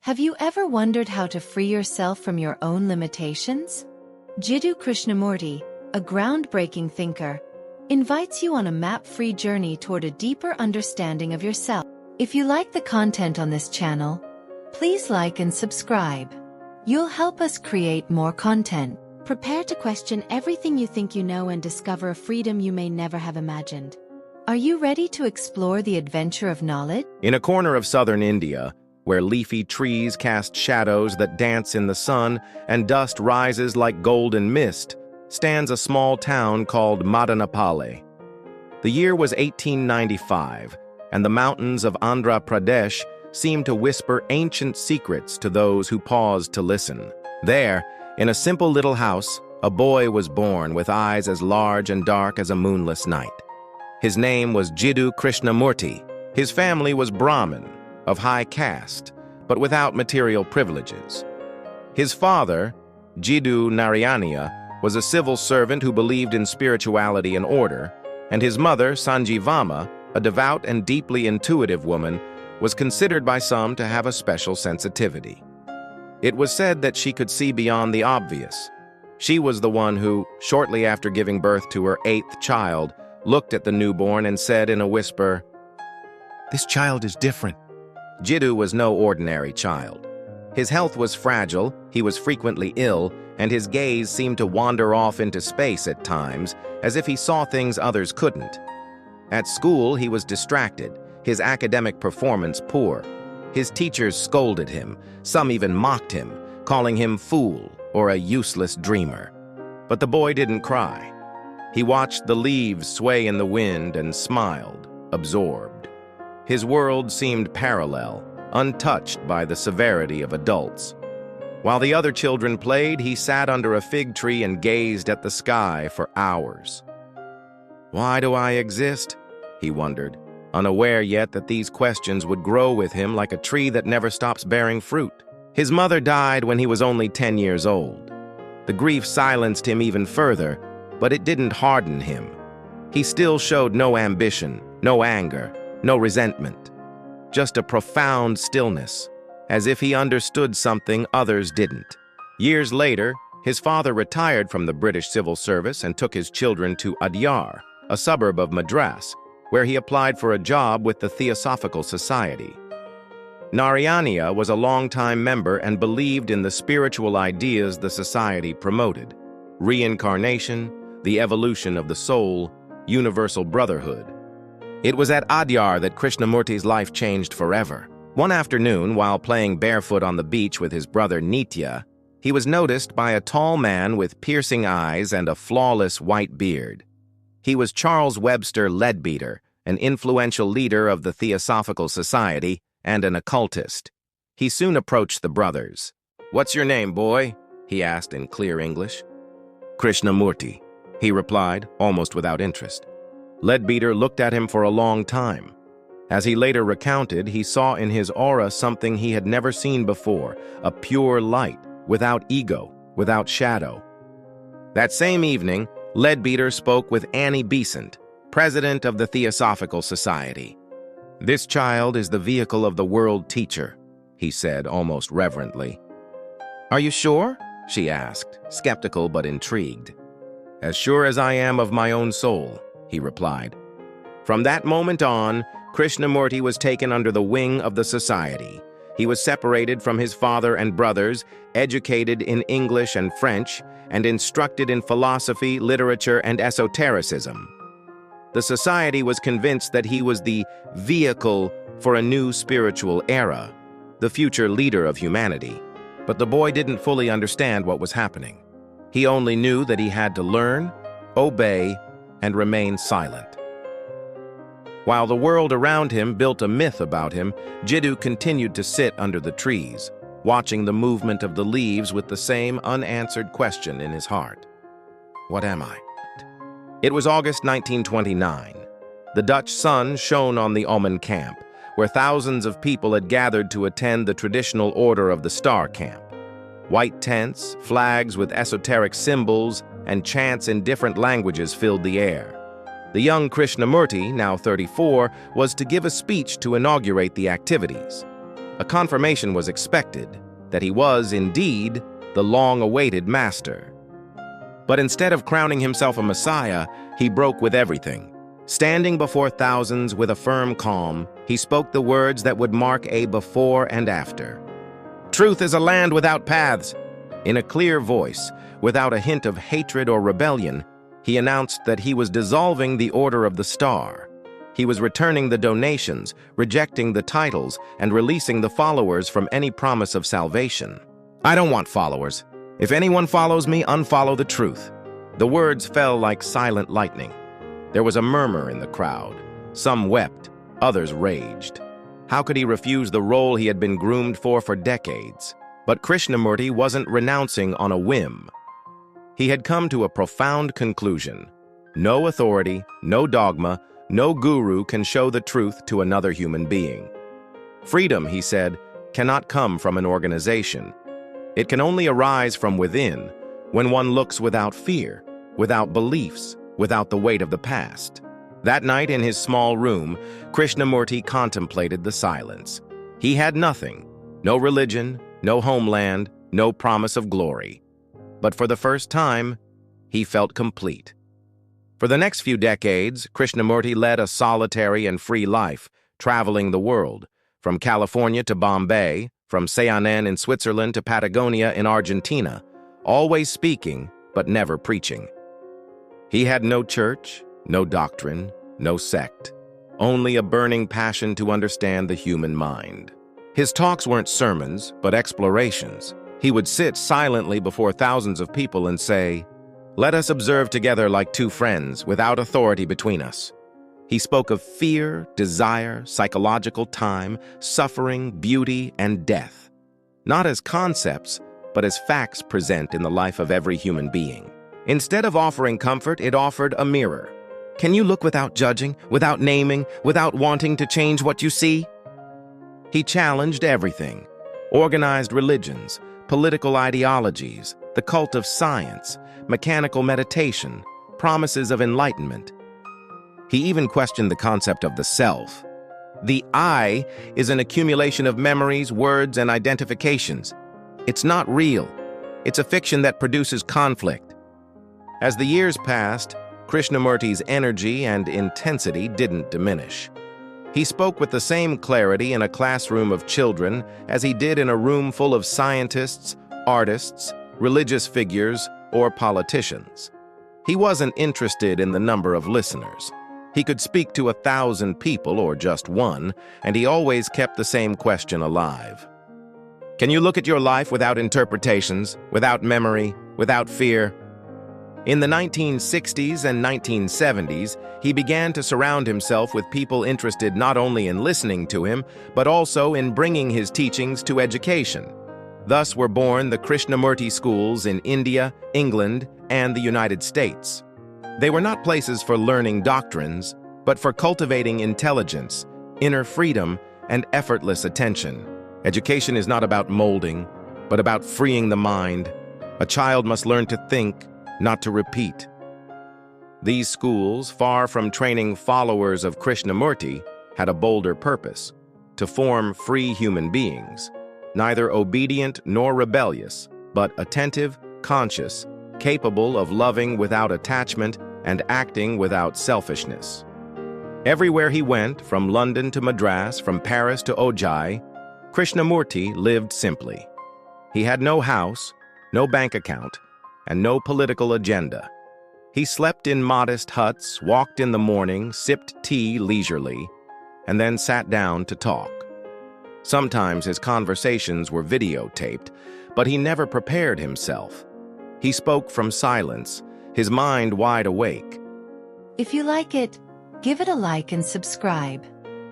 Have you ever wondered how to free yourself from your own limitations? Jiddu Krishnamurti, a groundbreaking thinker, invites you on a map-free journey toward a deeper understanding of yourself. If you like the content on this channel, please like and subscribe. You'll help us create more content. Prepare to question everything you think you know and discover a freedom you may never have imagined. Are you ready to explore the adventure of knowledge? In a corner of southern India, where leafy trees cast shadows that dance in the sun and dust rises like golden mist, stands a small town called Madanapalli. The year was 1895, and the mountains of Andhra Pradesh seemed to whisper ancient secrets to those who paused to listen. There, in a simple little house, a boy was born with eyes as large and dark as a moonless night. His name was Jiddu Krishnamurti. His family was Brahmin, of high caste, but without material privileges. His father, Jiddu Narayaniya, was a civil servant who believed in spirituality and order, and his mother, Sanjivama, a devout and deeply intuitive woman, was considered by some to have a special sensitivity. It was said that she could see beyond the obvious. She was the one who, shortly after giving birth to her 8th child, looked at the newborn and said in a whisper, "This child is different." Jiddu was no ordinary child. His health was fragile, he was frequently ill, and his gaze seemed to wander off into space at times, as if he saw things others couldn't. At school, he was distracted, his academic performance poor. His teachers scolded him, some even mocked him, calling him fool or a useless dreamer. But the boy didn't cry. He watched the leaves sway in the wind and smiled, absorbed. His world seemed parallel, untouched by the severity of adults. While the other children played, he sat under a fig tree and gazed at the sky for hours. "Why do I exist?" he wondered, unaware yet that these questions would grow with him like a tree that never stops bearing fruit. His mother died when he was only 10 years old. The grief silenced him even further, but it didn't harden him. He still showed no ambition, no anger, no resentment, just a profound stillness, as if he understood something others didn't. Years later, his father retired from the British civil service and took his children to Adyar, a suburb of Madras, where he applied for a job with the Theosophical Society. Narayaniya was a longtime member and believed in the spiritual ideas the society promoted: reincarnation, the evolution of the soul, universal brotherhood. It was at Adyar that Krishnamurti's life changed forever. One afternoon, while playing barefoot on the beach with his brother Nitya, he was noticed by a tall man with piercing eyes and a flawless white beard. He was Charles Webster Leadbeater, an influential leader of the Theosophical Society and an occultist. He soon approached the brothers. "What's your name, boy?" he asked in clear English. "Krishnamurti," he replied, almost without interest. Leadbeater looked at him for a long time. As he later recounted, he saw in his aura something he had never seen before, a pure light, without ego, without shadow. That same evening, Leadbeater spoke with Annie Besant, president of the Theosophical Society. "This child is the vehicle of the world teacher," he said almost reverently. "Are you sure?" she asked, skeptical but intrigued. "As sure as I am of my own soul," he replied. From that moment on, Krishnamurti was taken under the wing of the society. He was separated from his father and brothers, educated in English and French, and instructed in philosophy, literature, and esotericism. The society was convinced that he was the vehicle for a new spiritual era, the future leader of humanity. But the boy didn't fully understand what was happening. He only knew that he had to learn, obey, and remain silent. While the world around him built a myth about him, Jiddu continued to sit under the trees, watching the movement of the leaves with the same unanswered question in his heart. What am I? It was August 1929. The Dutch sun shone on the Oman camp, where thousands of people had gathered to attend the traditional Order of the Star camp. White tents, flags with esoteric symbols, and chants in different languages filled the air. The young Krishnamurti, now 34, was to give a speech to inaugurate the activities. A confirmation was expected that he was, indeed, the long-awaited master. But instead of crowning himself a messiah, he broke with everything. Standing before thousands with a firm calm, he spoke the words that would mark a before and after. "Truth is a land without paths." In a clear voice, without a hint of hatred or rebellion, he announced that he was dissolving the Order of the Star. He was returning the donations, rejecting the titles, and releasing the followers from any promise of salvation. "I don't want followers. If anyone follows me, unfollow the truth." The words fell like silent lightning. There was a murmur in the crowd. Some wept, others raged. How could he refuse the role he had been groomed for decades? But Krishnamurti wasn't renouncing on a whim. He had come to a profound conclusion. No authority, no dogma, no guru can show the truth to another human being. Freedom, he said, cannot come from an organization. It can only arise from within, when one looks without fear, without beliefs, without the weight of the past. That night in his small room, Krishnamurti contemplated the silence. He had nothing, no religion, no homeland, no promise of glory. But for the first time, he felt complete. For the next few decades, Krishnamurti led a solitary and free life, traveling the world, from California to Bombay, from Seanen in Switzerland to Patagonia in Argentina, always speaking, but never preaching. He had no church, no doctrine, no sect, only a burning passion to understand the human mind. His talks weren't sermons, but explorations. He would sit silently before thousands of people and say, "Let us observe together like two friends, without authority between us." He spoke of fear, desire, psychological time, suffering, beauty, and death, not as concepts, but as facts present in the life of every human being. Instead of offering comfort, it offered a mirror. Can you look without judging, without naming, without wanting to change what you see? He challenged everything: organized religions, political ideologies, the cult of science, mechanical meditation, promises of enlightenment. He even questioned the concept of the self. The I is an accumulation of memories, words, and identifications. It's not real. It's a fiction that produces conflict. As the years passed, Krishnamurti's energy and intensity didn't diminish. He spoke with the same clarity in a classroom of children as he did in a room full of scientists, artists, religious figures, or politicians. He wasn't interested in the number of listeners. He could speak to 1,000 people or just one, and he always kept the same question alive. Can you look at your life without interpretations, without memory, without fear? In the 1960s and 1970s, he began to surround himself with people interested not only in listening to him, but also in bringing his teachings to education. Thus were born the Krishnamurti schools in India, England, and the United States. They were not places for learning doctrines, but for cultivating intelligence, inner freedom, and effortless attention. Education is not about molding, but about freeing the mind. A child must learn to think, not to repeat. These schools, far from training followers of Krishnamurti, had a bolder purpose: to form free human beings, neither obedient nor rebellious, but attentive, conscious, capable of loving without attachment and acting without selfishness. Everywhere he went, from London to Madras, from Paris to Ojai, Krishnamurti lived simply. He had no house, no bank account, and no political agenda. He slept in modest huts, walked in the morning, sipped tea leisurely, and then sat down to talk. Sometimes his conversations were videotaped, but he never prepared himself. He spoke from silence, his mind wide awake. If you like it, give it a like and subscribe.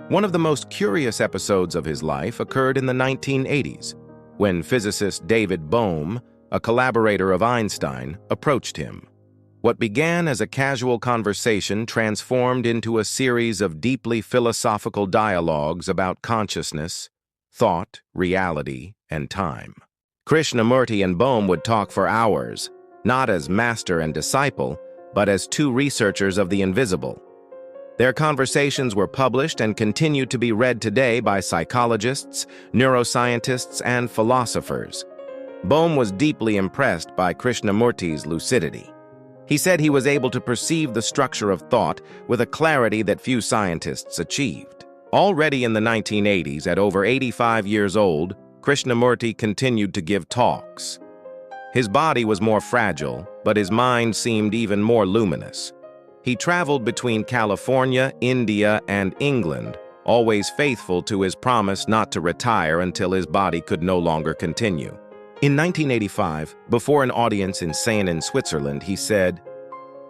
One of the most curious episodes of his life occurred in the 1980s, when physicist David Bohm, a collaborator of Einstein, approached him. What began as a casual conversation transformed into a series of deeply philosophical dialogues about consciousness, thought, reality, and time. Krishnamurti and Bohm would talk for hours, not as master and disciple, but as two researchers of the invisible. Their conversations were published and continue to be read today by psychologists, neuroscientists, and philosophers. Bohm was deeply impressed by Krishnamurti's lucidity. He said he was able to perceive the structure of thought with a clarity that few scientists achieved. Already in the 1980s, at over 85 years old, Krishnamurti continued to give talks. His body was more fragile, but his mind seemed even more luminous. He traveled between California, India, and England, always faithful to his promise not to retire until his body could no longer continue. In 1985, before an audience in Seine, Switzerland, he said,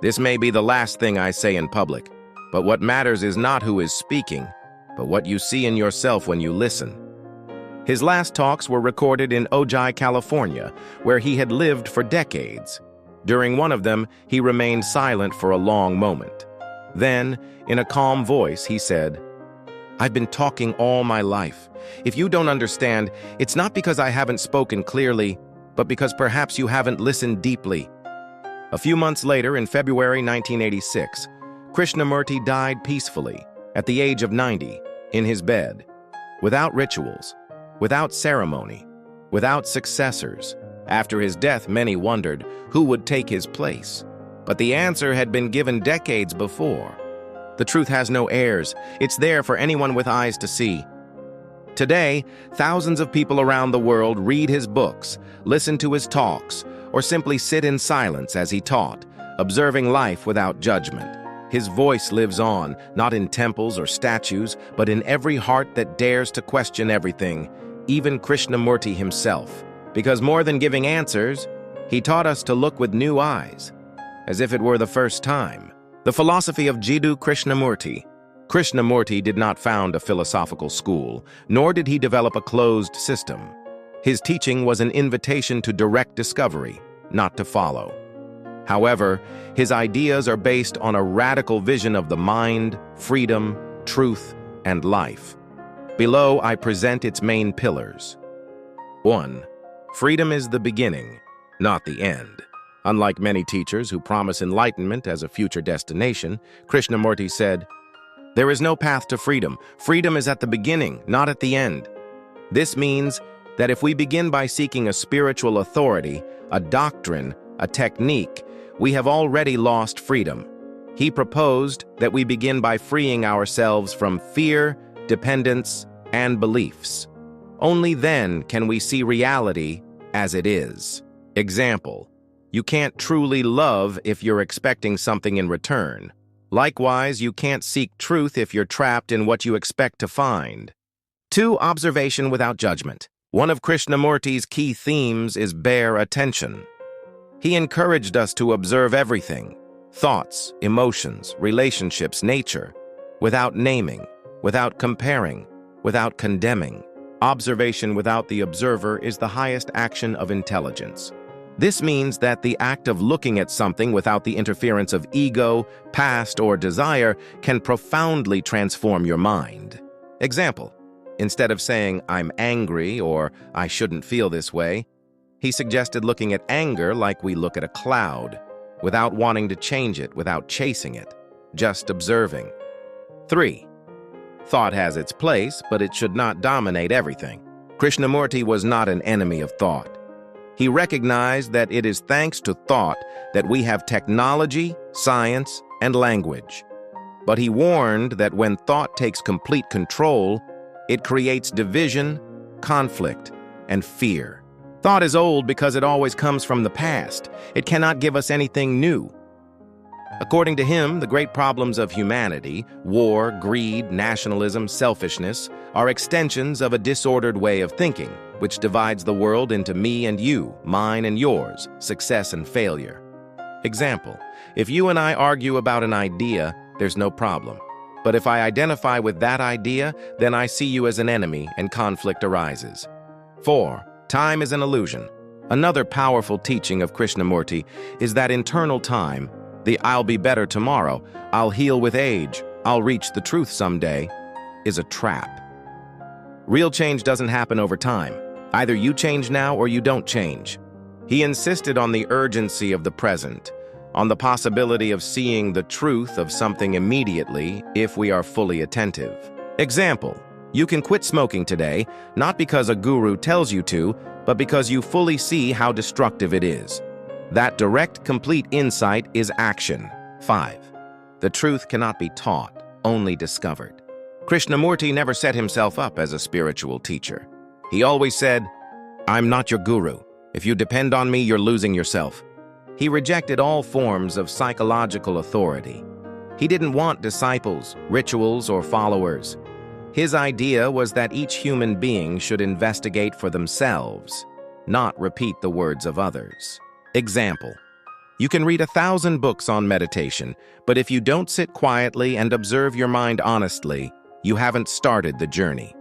"This may be the last thing I say in public, but what matters is not who is speaking, but what you see in yourself when you listen." His last talks were recorded in Ojai, California, where he had lived for decades. During one of them, he remained silent for a long moment. Then, in a calm voice, he said, "I've been talking all my life. If you don't understand, it's not because I haven't spoken clearly, but because perhaps you haven't listened deeply." A few months later, in February 1986, Krishnamurti died peacefully, at the age of 90, in his bed, without rituals, without ceremony, without successors. After his death, many wondered who would take his place. But the answer had been given decades before. The truth has no heirs. It's there for anyone with eyes to see. Today, thousands of people around the world read his books, listen to his talks, or simply sit in silence as he taught, observing life without judgment. His voice lives on, not in temples or statues, but in every heart that dares to question everything, even Krishnamurti himself. Because more than giving answers, he taught us to look with new eyes, as if it were the first time. The philosophy of Jiddu Krishnamurti. Krishnamurti did not found a philosophical school, nor did he develop a closed system. His teaching was an invitation to direct discovery, not to follow. However, his ideas are based on a radical vision of the mind, freedom, truth, and life. Below, I present its main pillars. 1. Freedom is the beginning, not the end. Unlike many teachers who promise enlightenment as a future destination, Krishnamurti said, "There is no path to freedom. Freedom is at the beginning, not at the end." This means that if we begin by seeking a spiritual authority, a doctrine, a technique, we have already lost freedom. He proposed that we begin by freeing ourselves from fear, dependence, and beliefs. Only then can we see reality as it is. Example, you can't truly love if you're expecting something in return. Likewise, you can't seek truth if you're trapped in what you expect to find. 2. Observation without judgment. One of Krishnamurti's key themes is bare attention. He encouraged us to observe everything, thoughts, emotions, relationships, nature, without naming, without comparing, without condemning. Observation without the observer is the highest action of intelligence. This means that the act of looking at something without the interference of ego, past, or desire can profoundly transform your mind. Example, instead of saying, "I'm angry," or "I shouldn't feel this way," he suggested looking at anger like we look at a cloud, without wanting to change it, without chasing it, just observing. 3. Thought has its place, but it should not dominate everything. Krishnamurti was not an enemy of thought. He recognized that it is thanks to thought that we have technology, science, and language. But he warned that when thought takes complete control, it creates division, conflict, and fear. Thought is old because it always comes from the past. It cannot give us anything new. According to him, the great problems of humanity, war, greed, nationalism, selfishness, are extensions of a disordered way of thinking, which divides the world into me and you, mine and yours, success and failure. Example, if you and I argue about an idea, there's no problem. But if I identify with that idea, then I see you as an enemy and conflict arises. 4. Time is an illusion. Another powerful teaching of Krishnamurti is that internal time, the "I'll be better tomorrow," "I'll heal with age," "I'll reach the truth someday," is a trap. Real change doesn't happen over time. Either you change now or you don't change. He insisted on the urgency of the present. on the possibility of seeing the truth of something immediately if we are fully attentive. Example, you can quit smoking today, not because a guru tells you to, but because you fully see how destructive it is. That direct, complete insight is action. 5. The truth cannot be taught, only discovered. Krishnamurti never set himself up as a spiritual teacher. He always said, "I'm not your guru. If you depend on me, you're losing yourself." He rejected all forms of psychological authority. He didn't want disciples, rituals, or followers. His idea was that each human being should investigate for themselves, not repeat the words of others. Example, you can read 1,000 books on meditation, but if you don't sit quietly and observe your mind honestly, you haven't started the journey.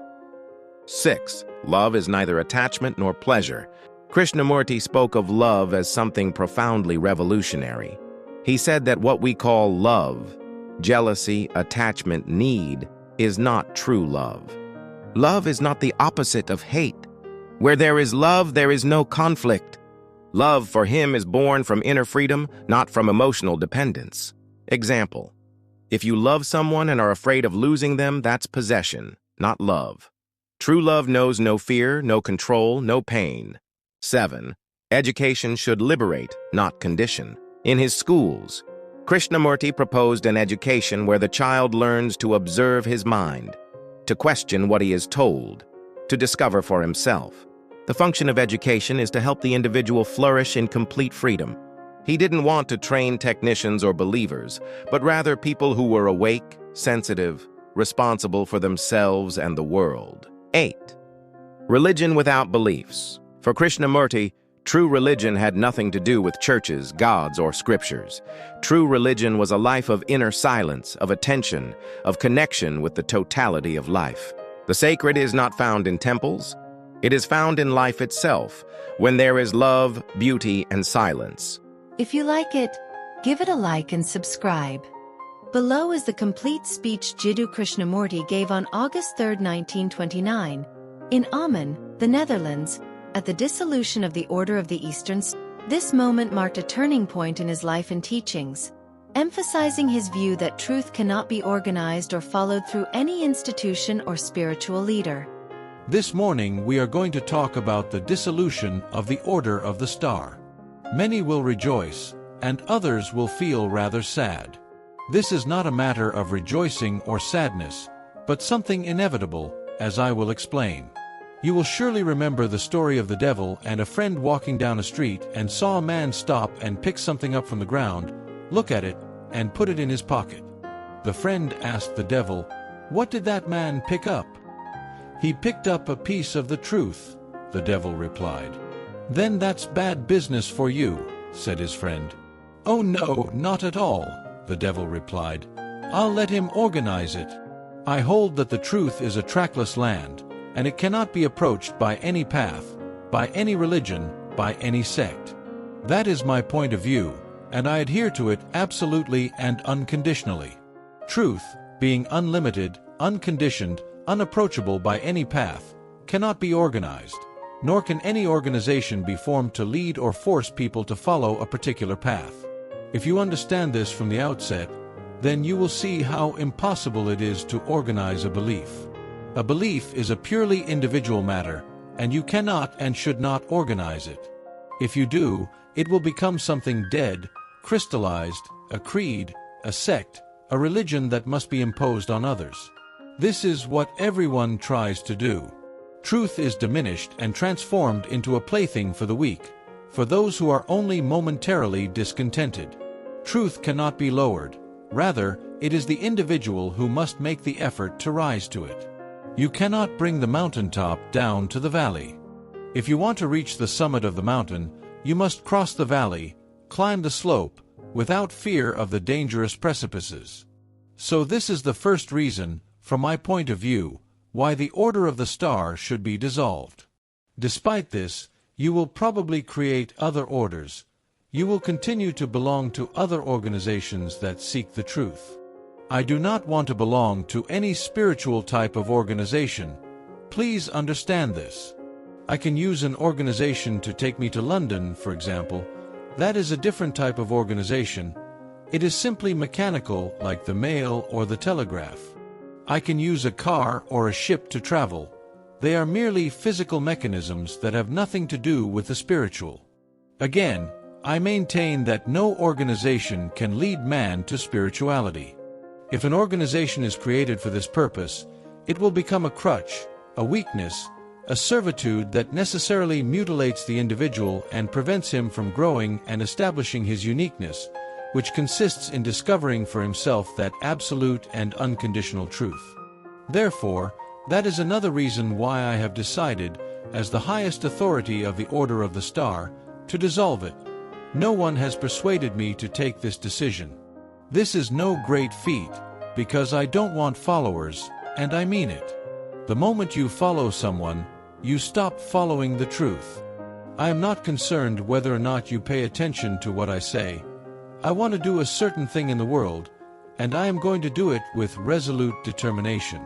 6. Love is neither attachment nor pleasure. Krishnamurti spoke of love as something profoundly revolutionary. He said that what we call love, jealousy, attachment, need, is not true love. Love is not the opposite of hate. Where there is love, there is no conflict. Love for him is born from inner freedom, not from emotional dependence. Example, if you love someone and are afraid of losing them, that's possession, not love. True love knows no fear, no control, no pain. 7. Education should liberate, not condition. In his schools, Krishnamurti proposed an education where the child learns to observe his mind, to question what he is told, to discover for himself. The function of education is to help the individual flourish in complete freedom. He didn't want to train technicians or believers, but rather people who were awake, sensitive, responsible for themselves and the world. 8. Religion without beliefs. For Krishnamurti, true religion had nothing to do with churches, gods, or scriptures. True religion was a life of inner silence, of attention, of connection with the totality of life. The sacred is not found in temples. It is found in life itself, when there is love, beauty, and silence. If you like it, give it a like and subscribe. Below is the complete speech Jiddu Krishnamurti gave on August 3, 1929, in Amman, the Netherlands, at the dissolution of the Order of the Eastern Star. This moment marked a turning point in his life and teachings, emphasizing his view that truth cannot be organized or followed through any institution or spiritual leader. This morning we are going to talk about the dissolution of the Order of the Star. Many will rejoice, and others will feel rather sad. This is not a matter of rejoicing or sadness, but something inevitable, as I will explain. You will surely remember the story of the devil and a friend walking down a street and saw a man stop and pick something up from the ground, look at it, and put it in his pocket. The friend asked the devil, "What did that man pick up?" "He picked up a piece of the truth," the devil replied. "Then that's bad business for you," said his friend. "Oh no, not at all," the devil replied. "I'll let him organize it. I hold that the truth is a trackless land, and it cannot be approached by any path, by any religion, by any sect. That is my point of view, and I adhere to it absolutely and unconditionally. Truth, being unlimited, unconditioned, unapproachable by any path, cannot be organized, nor can any organization be formed to lead or force people to follow a particular path. If you understand this from the outset, then you will see how impossible it is to organize a belief. A belief is a purely individual matter, and you cannot and should not organize it. If you do, it will become something dead, crystallized, a creed, a sect, a religion that must be imposed on others. This is what everyone tries to do. Truth is diminished and transformed into a plaything for the weak, for those who are only momentarily discontented. Truth cannot be lowered. Rather, it is the individual who must make the effort to rise to it. You cannot bring the mountaintop down to the valley. If you want to reach the summit of the mountain, you must cross the valley, climb the slope, without fear of the dangerous precipices. So this is the first reason, from my point of view, why the Order of the Star should be dissolved. Despite this, you will probably create other orders. You will continue to belong to other organizations that seek the truth. I do not want to belong to any spiritual type of organization. Please understand this. I can use an organization to take me to London, for example, That is a different type of organization. It is simply mechanical, like the mail or the telegraph. I can use a car or a ship to travel. They are merely physical mechanisms that have nothing to do with the spiritual. Again, I maintain that no organization can lead man to spirituality. If an organization is created for this purpose, it will become a crutch, a weakness, a servitude that necessarily mutilates the individual and prevents him from growing and establishing his uniqueness, which consists in discovering for himself that absolute and unconditional truth. Therefore, that is another reason why I have decided, as the highest authority of the Order of the Star, to dissolve it. No one has persuaded me to take this decision. This is no great feat, because I don't want followers, and I mean it. The moment you follow someone, you stop following the truth. I am not concerned whether or not you pay attention to what I say. I want to do a certain thing in the world, and I am going to do it with resolute determination.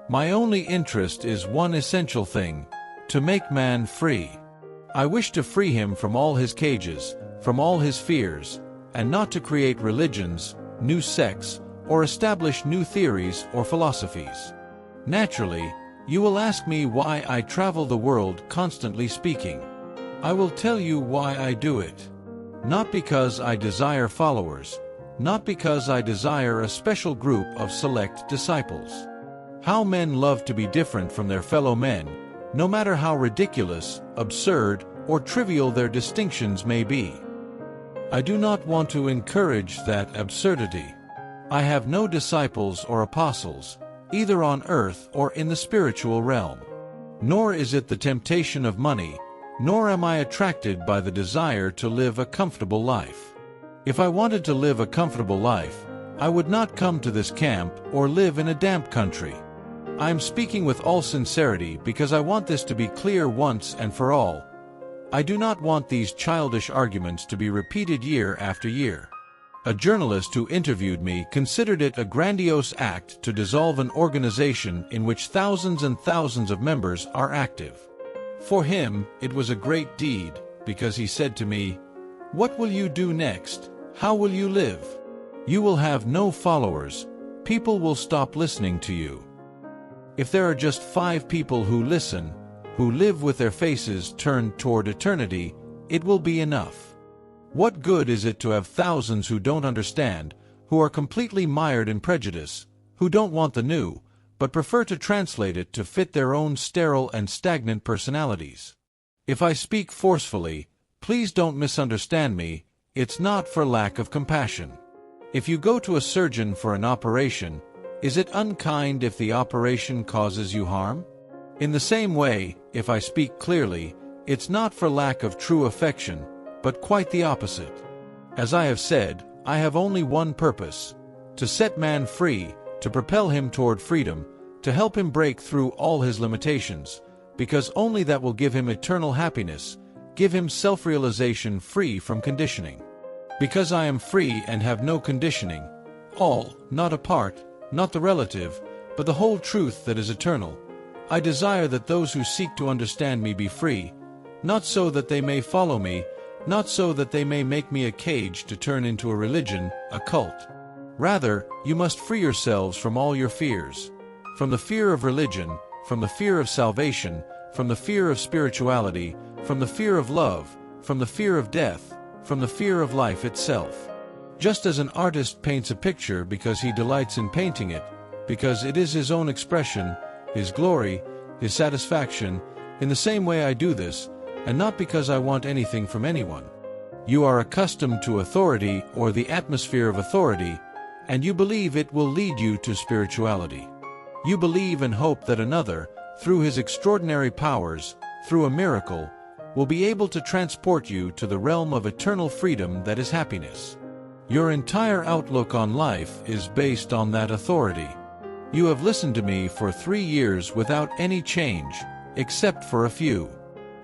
My only interest is one essential thing: to make man free. I wish to free him from all his cages, from all his fears, and not to create religions, new sects, or establish new theories or philosophies. Naturally, you will ask me why I travel the world constantly speaking. I will tell you why I do it. Not because I desire followers, not because I desire a special group of select disciples. How men love to be different from their fellow men, no matter how ridiculous, absurd, or trivial their distinctions may be. I do not want to encourage that absurdity. I have no disciples or apostles, either on earth or in the spiritual realm. Nor is it the temptation of money, nor am I attracted by the desire to live a comfortable life. If I wanted to live a comfortable life, I would not come to this camp or live in a damp country. I am speaking with all sincerity because I want this to be clear once and for all. I do not want these childish arguments to be repeated year after year. A journalist who interviewed me considered it a grandiose act to dissolve an organization in which thousands and thousands of members are active. For him, it was a great deed, because he said to me, "What will you do next? How will you live? You will have no followers. People will stop listening to you. If there are just 5 people who listen, who live with their faces turned toward eternity, it will be enough. What good is it to have thousands who don't understand, who are completely mired in prejudice, who don't want the new, but prefer to translate it to fit their own sterile and stagnant personalities? If I speak forcefully, please don't misunderstand me, it's not for lack of compassion. If you go to a surgeon for an operation, is it unkind if the operation causes you harm? In the same way, if I speak clearly, it's not for lack of true affection, but quite the opposite. As I have said, I have only one purpose: to set man free, to propel him toward freedom, to help him break through all his limitations, because only that will give him eternal happiness, give him self-realization free from conditioning. Because I am free and have no conditioning, all, not a part, not the relative, but the whole truth that is eternal, I desire that those who seek to understand me be free, not so that they may follow me, not so that they may make me a cage to turn into a religion, a cult. Rather, you must free yourselves from all your fears, from the fear of religion, from the fear of salvation, from the fear of spirituality, from the fear of love, from the fear of death, from the fear of life itself. Just as an artist paints a picture because he delights in painting it, because it is his own expression, his glory, his satisfaction, in the same way I do this, and not because I want anything from anyone. You are accustomed to authority or the atmosphere of authority, and you believe it will lead you to spirituality. You believe and hope that another, through his extraordinary powers, through a miracle, will be able to transport you to the realm of eternal freedom that is happiness. Your entire outlook on life is based on that authority. You have listened to me for 3 years without any change, except for a few.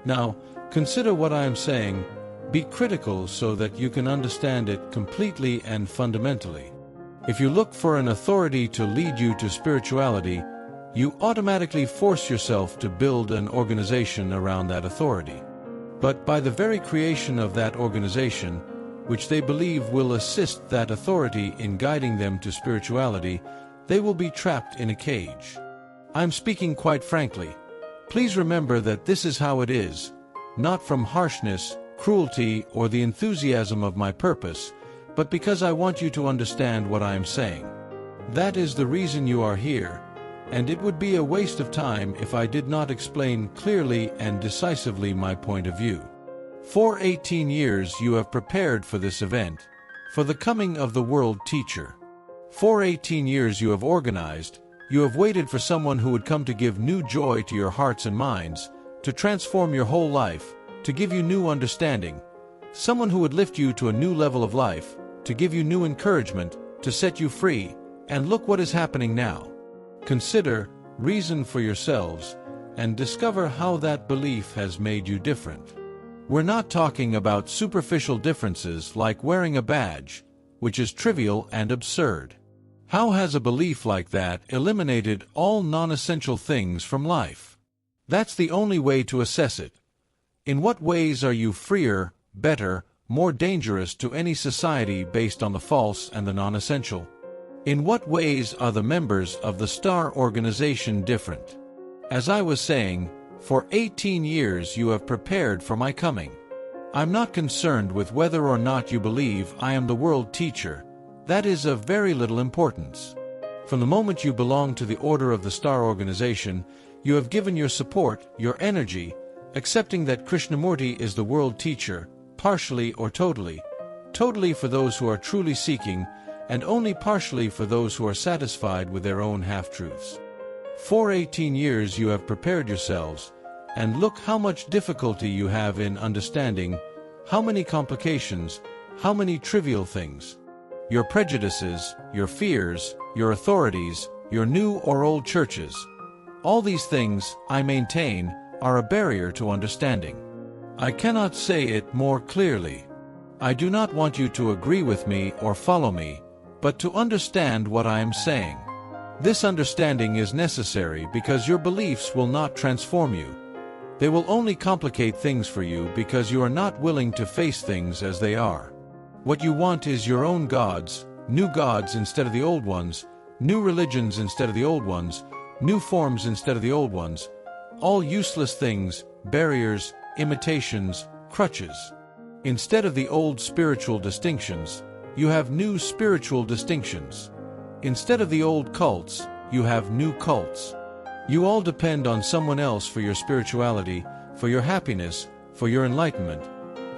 Now, consider what I am saying. Be critical so that you can understand it completely and fundamentally. If you look for an authority to lead you to spirituality, you automatically force yourself to build an organization around that authority. But by the very creation of that organization, which they believe will assist that authority in guiding them to spirituality, they will be trapped in a cage. I'm speaking quite frankly. Please remember that this is how it is, not from harshness, cruelty, or the enthusiasm of my purpose, but because I want you to understand what I am saying. That is the reason you are here, and it would be a waste of time if I did not explain clearly and decisively my point of view. For 18 years you have prepared for this event, for the coming of the world teacher. For 18 years you have organized, you have waited for someone who would come to give new joy to your hearts and minds, to transform your whole life, to give you new understanding, someone who would lift you to a new level of life, to give you new encouragement, to set you free, and look what is happening now. Consider, reason for yourselves, and discover how that belief has made you different. We're not talking about superficial differences like wearing a badge, which is trivial and absurd. How has a belief like that eliminated all non-essential things from life? That's the only way to assess it. In what ways are you freer, better, more dangerous to any society based on the false and the non-essential? In what ways are the members of the Star Organization different? As I was saying, for 18 years you have prepared for my coming. I'm not concerned with whether or not you believe I am the world teacher. That is of very little importance. From the moment you belong to the Order of the Star Organization, you have given your support, your energy, accepting that Krishnamurti is the world teacher, partially or totally. Totally for those who are truly seeking, and only partially for those who are satisfied with their own half-truths. For 18 years you have prepared yourselves, and look how much difficulty you have in understanding, how many complications, how many trivial things. Your prejudices, your fears, your authorities, your new or old churches. All these things, I maintain, are a barrier to understanding. I cannot say it more clearly. I do not want you to agree with me or follow me, but to understand what I am saying. This understanding is necessary because your beliefs will not transform you. They will only complicate things for you because you are not willing to face things as they are. What you want is your own gods, new gods instead of the old ones, new religions instead of the old ones, new forms instead of the old ones, all useless things, barriers, imitations, crutches. Instead of the old spiritual distinctions, you have new spiritual distinctions. Instead of the old cults, you have new cults. You all depend on someone else for your spirituality, for your happiness, for your enlightenment.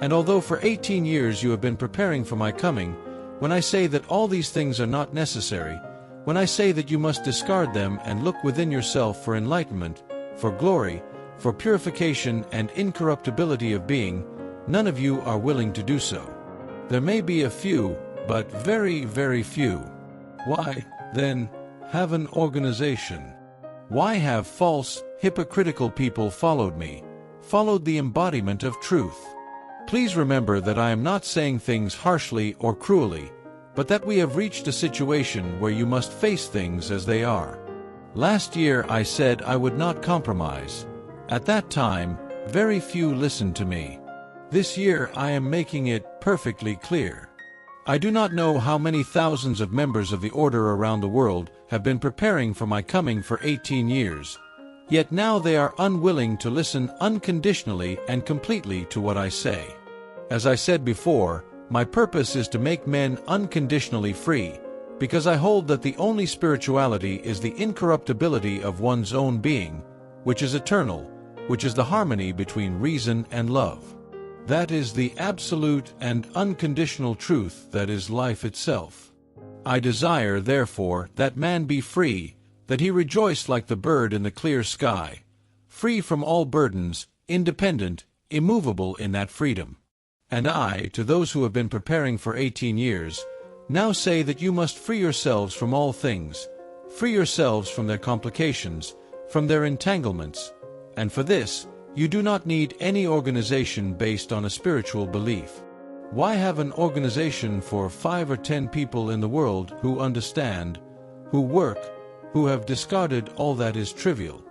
And although for 18 years you have been preparing for my coming, when I say that all these things are not necessary, when I say that you must discard them and look within yourself for enlightenment, for glory, for purification and incorruptibility of being, none of you are willing to do so. There may be a few, but very, very few. Why, then, have an organization? Why have false, hypocritical people followed me, followed the embodiment of truth? Please remember that I am not saying things harshly or cruelly, but that we have reached a situation where you must face things as they are. Last year I said I would not compromise. At that time, very few listened to me. This year I am making it perfectly clear. I do not know how many thousands of members of the Order around the world have been preparing for my coming for 18 years, yet now they are unwilling to listen unconditionally and completely to what I say. As I said before, my purpose is to make men unconditionally free, because I hold that the only spirituality is the incorruptibility of one's own being, which is eternal, which is the harmony between reason and love. That is the absolute and unconditional truth that is life itself. I desire, therefore, that man be free, that he rejoice like the bird in the clear sky, free from all burdens, independent, immovable in that freedom. And I, to those who have been preparing for 18 years, now say that you must free yourselves from all things, free yourselves from their complications, from their entanglements, and for this, you do not need any organization based on a spiritual belief. Why have an organization for 5 or 10 people in the world who understand, who work, who have discarded all that is trivial?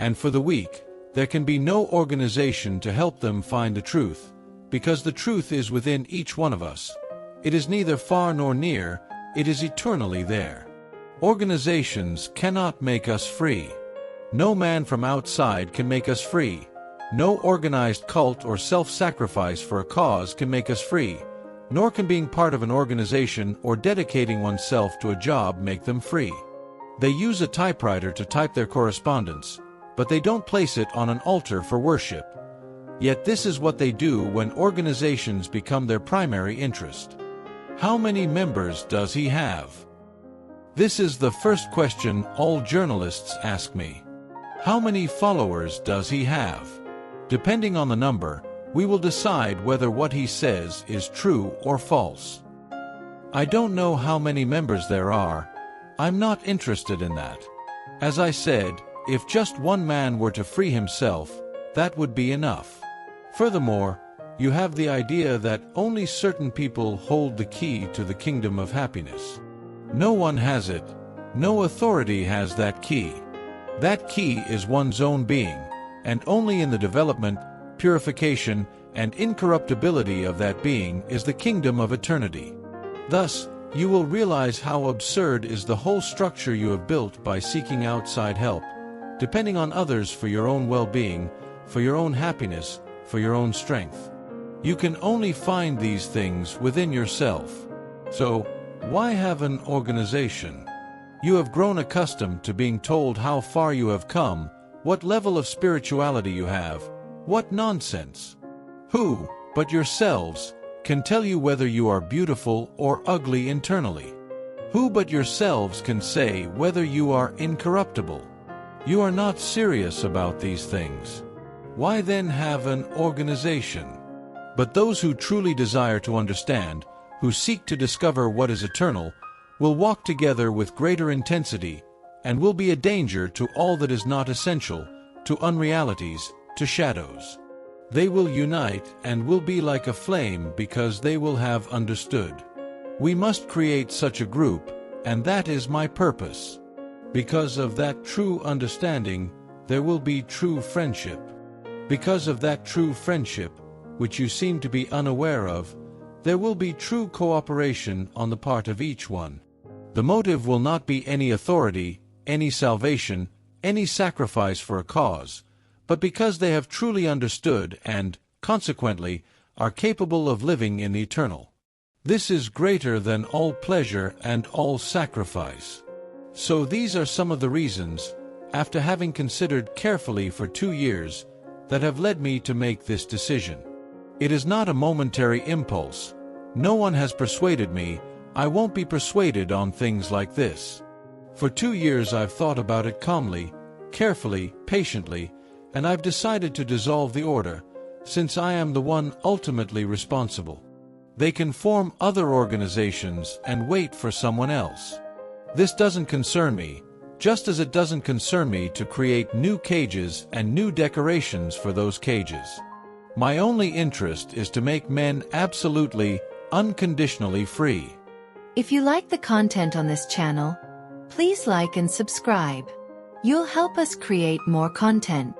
And for the weak, There can be no organization to help them find the truth, because the truth is within each one of us. It is neither far nor near, it is eternally there. Organizations cannot make us free. No man from outside can make us free. No organized cult or self-sacrifice for a cause can make us free, nor can being part of an organization or dedicating oneself to a job make them free. They use a typewriter to type their correspondence, but they don't place it on an altar for worship. Yet this is what they do when organizations become their primary interest. How many members does he have? This is the first question all journalists ask me. How many followers does he have? Depending on the number, we will decide whether what he says is true or false. I don't know how many members there are. I'm not interested in that. As I said, if just one man were to free himself, that would be enough. Furthermore, you have the idea that only certain people hold the key to the kingdom of happiness. No one has it. No authority has that key. That key is one's own being, and only in the development, purification, and incorruptibility of that being is the kingdom of eternity. Thus, you will realize how absurd is the whole structure you have built by seeking outside help, depending on others for your own well-being, for your own happiness, for your own strength. You can only find these things within yourself. So, why have an organization? You have grown accustomed to being told how far you have come, what level of spirituality you have. What nonsense! Who, but yourselves, can tell you whether you are beautiful or ugly internally? Who but yourselves can say whether you are incorruptible? You are not serious about these things. Why then have an organization? But those who truly desire to understand, who seek to discover what is eternal, will walk together with greater intensity, and will be a danger to all that is not essential, to unrealities, to shadows. They will unite and will be like a flame because they will have understood. We must create such a group, and that is my purpose. Because of that true understanding, there will be true friendship. Because of that true friendship, which you seem to be unaware of, there will be true cooperation on the part of each one. The motive will not be any authority, any salvation, any sacrifice for a cause, but because they have truly understood and, consequently, are capable of living in the eternal. This is greater than all pleasure and all sacrifice. So these are some of the reasons, after having considered carefully for 2 years, that have led me to make this decision. It is not a momentary impulse. No one has persuaded me. I won't be persuaded on things like this. For 2 years I've thought about it calmly, carefully, patiently, and I've decided to dissolve the order, since I am the one ultimately responsible. They can form other organizations and wait for someone else. This doesn't concern me, just as it doesn't concern me to create new cages and new decorations for those cages. My only interest is to make men absolutely, unconditionally free. If you like the content on this channel, please like and subscribe. You'll help us create more content.